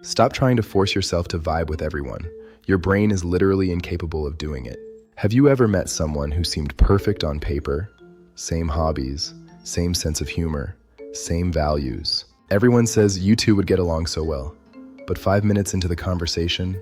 Stop trying to force yourself to vibe with everyone. Your brain is literally incapable of doing it. Have you ever met someone who seemed perfect on paper? Same hobbies, same sense of humor, same values. Everyone says you two would get along so well. But 5 minutes into the conversation,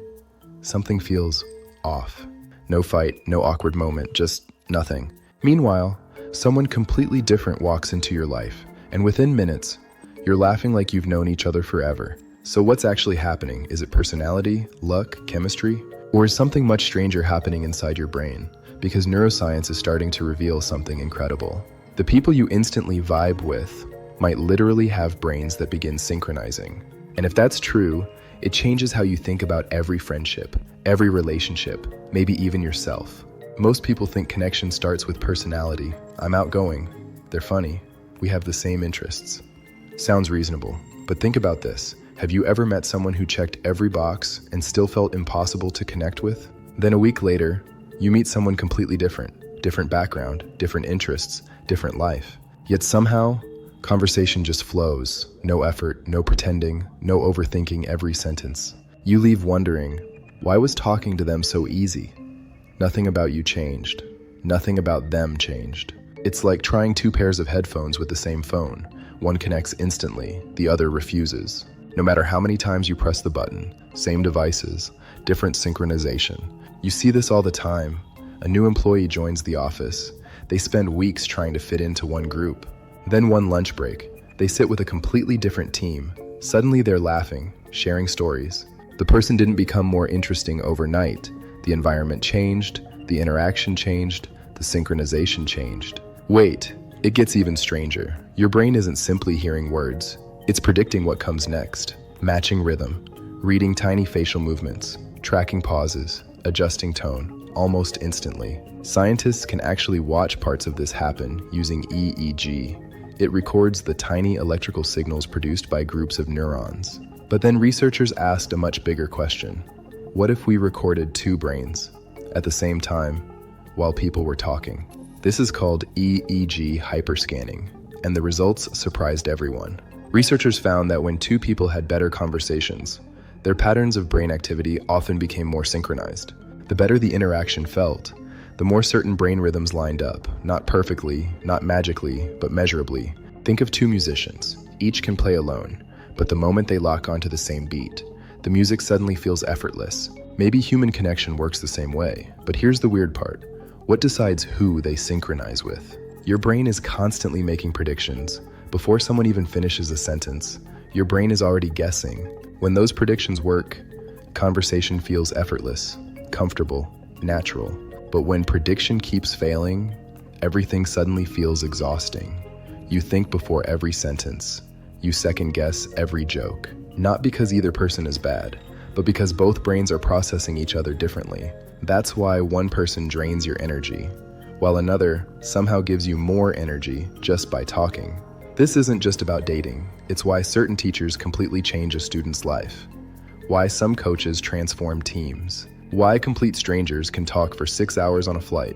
something feels off. No fight, no awkward moment, just nothing. Meanwhile, someone completely different walks into your life, and within minutes, you're laughing like you've known each other forever. So what's actually happening? Is it personality, luck, chemistry? Or is something much stranger happening inside your brain? Because neuroscience is starting to reveal something incredible. The people you instantly vibe with might literally have brains that begin synchronizing. And if that's true, it changes how you think about every friendship, every relationship, maybe even yourself. Most people think connection starts with personality. I'm outgoing. They're funny. We have the same interests. Sounds reasonable, but think about this. Have you ever met someone who checked every box and still felt impossible to connect with? Then a week later, you meet someone completely different. Different background, different interests, different life. Yet somehow, conversation just flows. No effort, no pretending, no overthinking every sentence. You leave wondering, why was talking to them so easy? Nothing about you changed. Nothing about them changed. It's like trying two pairs of headphones with the same phone. One connects instantly, the other refuses. No matter how many times you press the button, same devices, different synchronization. You see this all the time. A new employee joins the office. They spend weeks trying to fit into one group. Then one lunch break, they sit with a completely different team. Suddenly they're laughing, sharing stories. The person didn't become more interesting overnight. The environment changed, the interaction changed, the synchronization changed. Wait, it gets even stranger. Your brain isn't simply hearing words. It's predicting what comes next, matching rhythm, reading tiny facial movements, tracking pauses, adjusting tone, almost instantly. Scientists can actually watch parts of this happen using EEG. It records the tiny electrical signals produced by groups of neurons. But then researchers asked a much bigger question. What if we recorded two brains at the same time while people were talking? This is called EEG hyperscanning, and the results surprised everyone. Researchers found that when two people had better conversations, their patterns of brain activity often became more synchronized. The better the interaction felt, the more certain brain rhythms lined up, not perfectly, not magically, but measurably. Think of two musicians. Each can play alone, but the moment they lock onto the same beat, the music suddenly feels effortless. Maybe human connection works the same way, but here's the weird part. What decides who they synchronize with? Your brain is constantly making predictions. Before someone even finishes a sentence, your brain is already guessing. When those predictions work, conversation feels effortless, comfortable, natural. But when prediction keeps failing, everything suddenly feels exhausting. You think before every sentence. You second guess every joke. Not because either person is bad, but because both brains are processing each other differently. That's why one person drains your energy, while another somehow gives you more energy just by talking. This isn't just about dating. It's why certain teachers completely change a student's life. Why some coaches transform teams. Why complete strangers can talk for 6 hours on a flight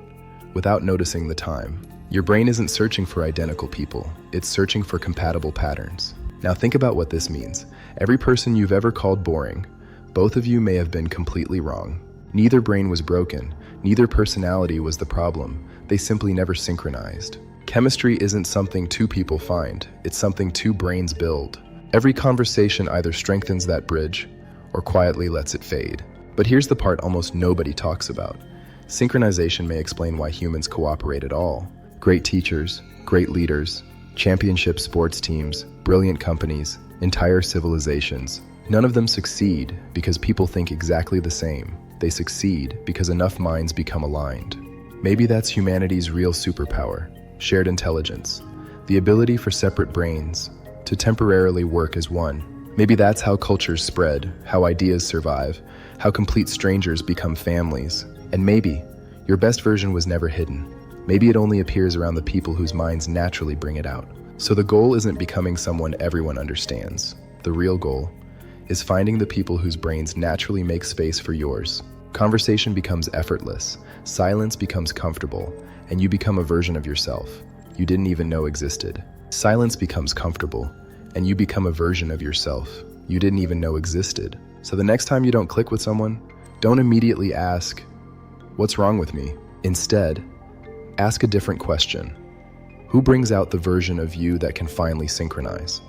without noticing the time. Your brain isn't searching for identical people. It's searching for compatible patterns. Now think about what this means. Every person you've ever called boring, both of you may have been completely wrong. Neither brain was broken. Neither personality was the problem. They simply never synchronized. Chemistry isn't something two people find. It's something two brains build. Every conversation either strengthens that bridge or quietly lets it fade. But here's the part almost nobody talks about. Synchronization may explain why humans cooperate at all. Great teachers, great leaders, championship sports teams, brilliant companies, entire civilizations. None of them succeed because people think exactly the same. They succeed because enough minds become aligned. Maybe that's humanity's real superpower. Shared intelligence, the ability for separate brains to temporarily work as one. Maybe that's how cultures spread, how ideas survive, how complete strangers become families. And maybe your best version was never hidden. Maybe it only appears around the people whose minds naturally bring it out. So the goal isn't becoming someone everyone understands. The real goal is finding the people whose brains naturally make space for yours. Conversation becomes effortless, silence becomes comfortable, and you become a version of yourself you didn't even know existed. Silence becomes comfortable, and you become a version of yourself you didn't even know existed. So the next time you don't click with someone, don't immediately ask, "What's wrong with me?" Instead, ask a different question. Who brings out the version of you that can finally synchronize?